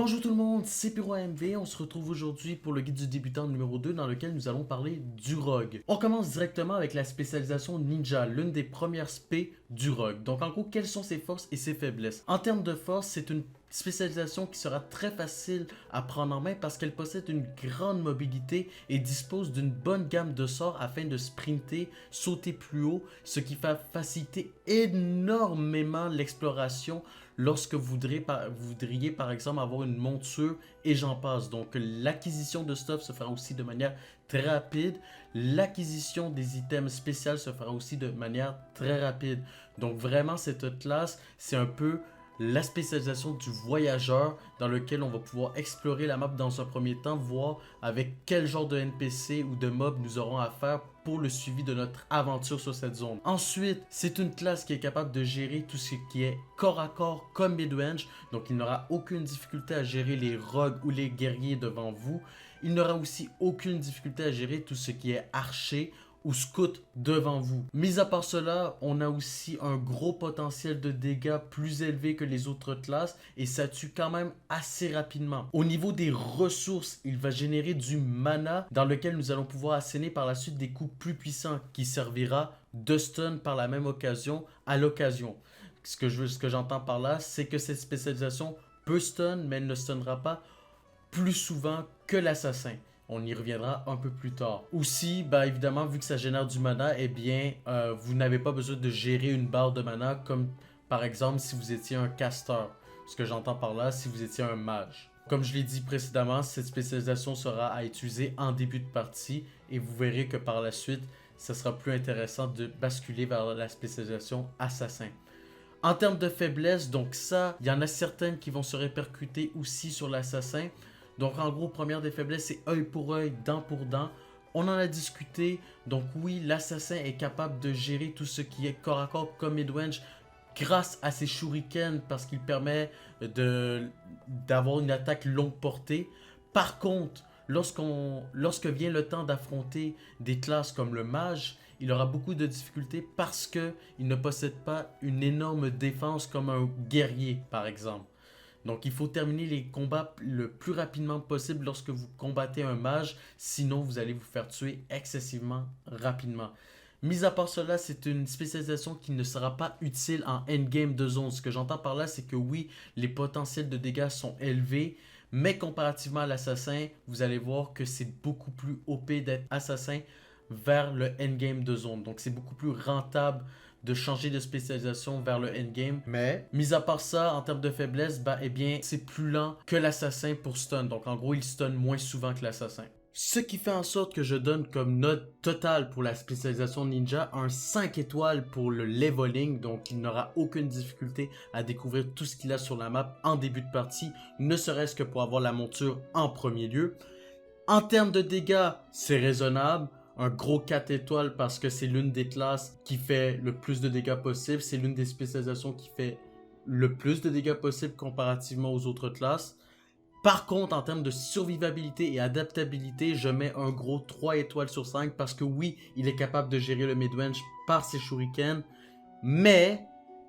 Bonjour tout le monde, c'est PyroAMV. On se retrouve aujourd'hui pour le guide du débutant numéro 2 dans lequel nous allons parler du rogue. On commence directement avec la spécialisation ninja, l'une des premières spé du rogue. Donc en gros, quelles sont ses forces et ses faiblesses? En termes de force, c'est une spécialisation qui sera très facile à prendre en main parce qu'elle possède une grande mobilité et dispose d'une bonne gamme de sorts afin de sprinter, sauter plus haut, ce qui va faciliter énormément l'exploration lorsque vous voudriez par exemple avoir une monture et j'en passe. Donc l'acquisition de stuff se fera aussi de manière très rapide. L'acquisition des items spéciaux se fera aussi de manière très rapide. Donc vraiment cette classe, c'est un peu la spécialisation du voyageur dans lequel on va pouvoir explorer la map dans un premier temps, voir avec quel genre de NPC ou de mob nous aurons à faire pour le suivi de notre aventure sur cette zone. Ensuite, c'est une classe qui est capable de gérer tout ce qui est corps à corps comme midrange, donc il n'aura aucune difficulté à gérer les rogues ou les guerriers devant vous. Il n'aura aussi aucune difficulté à gérer tout ce qui est archer ou scout devant vous. Mis à part cela, on a aussi un gros potentiel de dégâts plus élevé que les autres classes et ça tue quand même assez rapidement. Au niveau des ressources, il va générer du mana dans lequel nous allons pouvoir asséner par la suite des coups plus puissants qui servira de stun par la même occasion à l'occasion. Ce que j'entends par là, c'est que cette spécialisation peut stun, mais elle ne stunnera pas plus souvent que l'assassin. On y reviendra un peu plus tard. Aussi, évidemment, vu que ça génère du mana, vous n'avez pas besoin de gérer une barre de mana comme par exemple si vous étiez un caster. Ce que j'entends par là, si vous étiez un mage. Comme je l'ai dit précédemment, cette spécialisation sera à utiliser en début de partie et vous verrez que par la suite, ça sera plus intéressant de basculer vers la spécialisation assassin. En termes de faiblesse, donc ça, il y en a certaines qui vont se répercuter aussi sur l'assassin. Donc en gros, première des faiblesses, c'est œil pour œil, dent pour dent. On en a discuté, donc oui, l'assassin est capable de gérer tout ce qui est corps à corps comme midrange grâce à ses shurikens parce qu'il permet d'avoir une attaque longue portée. Par contre, lorsque vient le temps d'affronter des classes comme le mage, il aura beaucoup de difficultés parce qu'il ne possède pas une énorme défense comme un guerrier par exemple. Donc il faut terminer les combats le plus rapidement possible lorsque vous combattez un mage, sinon vous allez vous faire tuer excessivement rapidement. Mis à part cela, c'est une spécialisation qui ne sera pas utile en endgame de zone. Ce que j'entends par là, c'est que oui, les potentiels de dégâts sont élevés, mais comparativement à l'assassin, vous allez voir que c'est beaucoup plus OP d'être assassin vers le endgame de zone. Donc c'est beaucoup plus rentable de changer de spécialisation vers le endgame. Mais, mis à part ça, en termes de faiblesse, c'est plus lent que l'assassin pour stun. Donc en gros, il stun moins souvent que l'assassin. Ce qui fait en sorte que je donne comme note totale pour la spécialisation ninja un 5 étoiles pour le leveling, donc il n'aura aucune difficulté à découvrir tout ce qu'il a sur la map en début de partie, ne serait-ce que pour avoir la monture en premier lieu. En termes de dégâts, c'est raisonnable. Un gros 4 étoiles parce que c'est l'une des classes qui fait le plus de dégâts possible. C'est l'une des spécialisations qui fait le plus de dégâts possible comparativement aux autres classes. Par contre, en termes de survivabilité et adaptabilité, je mets un gros 3 étoiles sur 5 parce que oui, il est capable de gérer le midrange par ses shurikens, mais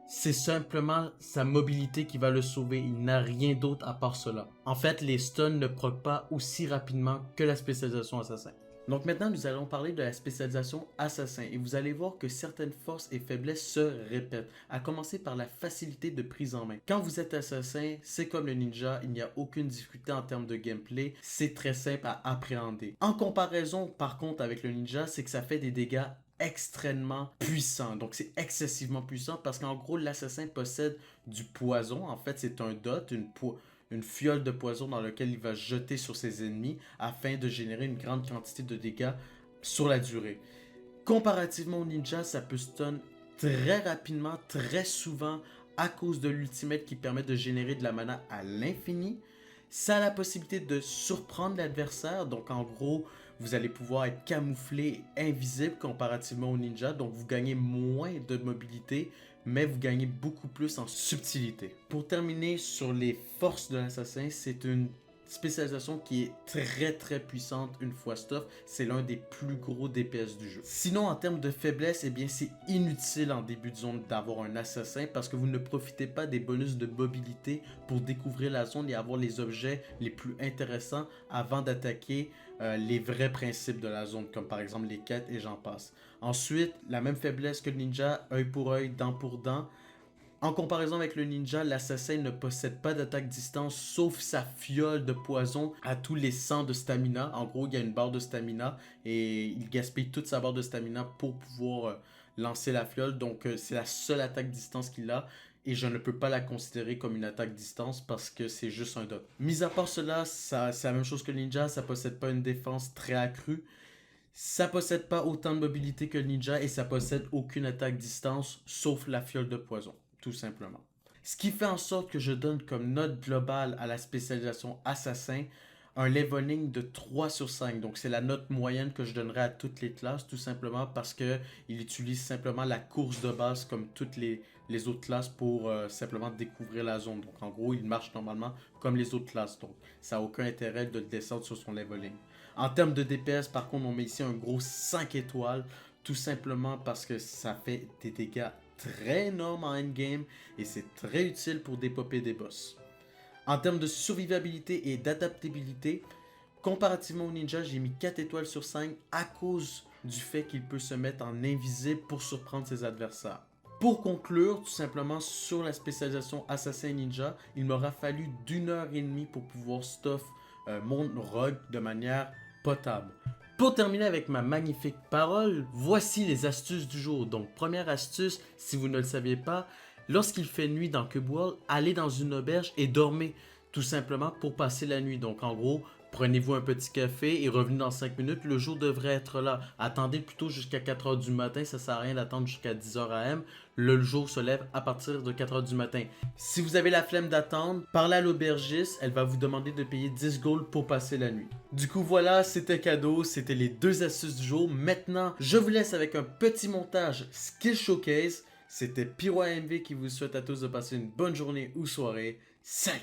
c'est simplement sa mobilité qui va le sauver. Il n'a rien d'autre à part cela. En fait, les stuns ne proc pas aussi rapidement que la spécialisation assassin. Donc maintenant, nous allons parler de la spécialisation assassin et vous allez voir que certaines forces et faiblesses se répètent, à commencer par la facilité de prise en main. Quand vous êtes assassin, c'est comme le ninja, il n'y a aucune difficulté en termes de gameplay, c'est très simple à appréhender. En comparaison par contre avec le ninja, c'est que ça fait des dégâts extrêmement puissants. Donc c'est excessivement puissant parce qu'en gros l'assassin possède du poison. En fait c'est un dot, une fiole de poison dans laquelle il va jeter sur ses ennemis afin de générer une grande quantité de dégâts sur la durée. Comparativement au ninja, ça peut stun très rapidement, très souvent à cause de l'ultimate qui permet de générer de la mana à l'infini. Ça a la possibilité de surprendre l'adversaire, donc en gros, vous allez pouvoir être camouflé, invisible comparativement au ninja, donc vous gagnez moins de mobilité, mais vous gagnez beaucoup plus en subtilité. Pour terminer sur les forces de l'assassin, c'est une spécialisation qui est très très puissante une fois stuff. C'est l'un des plus gros DPS du jeu. Sinon, en termes de faiblesse, eh bien c'est inutile en début de zone d'avoir un assassin parce que vous ne profitez pas des bonus de mobilité pour découvrir la zone et avoir les objets les plus intéressants avant d'attaquer les vrais principes de la zone, comme par exemple les quêtes et j'en passe. Ensuite, la même faiblesse que le ninja, œil pour œil, dent pour dent. En comparaison avec le ninja, l'assassin ne possède pas d'attaque distance sauf sa fiole de poison à tous les 100 de stamina. En gros, il y a une barre de stamina et il gaspille toute sa barre de stamina pour pouvoir lancer la fiole. Donc c'est la seule attaque distance qu'il a et je ne peux pas la considérer comme une attaque distance parce que c'est juste un dot. Mis à part cela, c'est la même chose que le ninja, ça possède pas une défense très accrue. Ça possède pas autant de mobilité que le ninja et ça possède aucune attaque distance sauf la fiole de poison. Tout simplement. Ce qui fait en sorte que je donne comme note globale à la spécialisation assassin un leveling de 3 sur 5. Donc c'est la note moyenne que je donnerai à toutes les classes, tout simplement parce qu'il utilise simplement la course de base comme toutes les autres classes pour simplement découvrir la zone. Donc en gros, il marche normalement comme les autres classes. Donc ça n'a aucun intérêt de le descendre sur son leveling. En termes de DPS, par contre, on met ici un gros 5 étoiles, tout simplement parce que ça fait des dégâts très énorme en endgame et c'est très utile pour dépopper des boss. En termes de survivabilité et d'adaptabilité, comparativement au ninja, j'ai mis 4 étoiles sur 5 à cause du fait qu'il peut se mettre en invisible pour surprendre ses adversaires. Pour conclure, tout simplement sur la spécialisation assassin ninja, il m'aura fallu d'1h30 pour pouvoir stuff mon rogue de manière potable. Pour terminer avec ma magnifique parole, voici les astuces du jour. Donc, première astuce, si vous ne le saviez pas, lorsqu'il fait nuit dans Cube World, allez dans une auberge et dormez, tout simplement pour passer la nuit. Donc, en gros, prenez-vous un petit café et revenez dans 5 minutes, le jour devrait être là. Attendez plutôt jusqu'à 4h du matin, ça sert à rien d'attendre jusqu'à 10h AM. Le jour se lève à partir de 4h du matin. Si vous avez la flemme d'attendre, parlez à l'aubergiste, elle va vous demander de payer 10 gold pour passer la nuit. Du coup voilà, c'était cadeau, c'était les 2 astuces du jour. Maintenant, je vous laisse avec un petit montage Skill Showcase. C'était PyroAMV qui vous souhaite à tous de passer une bonne journée ou soirée. Salut!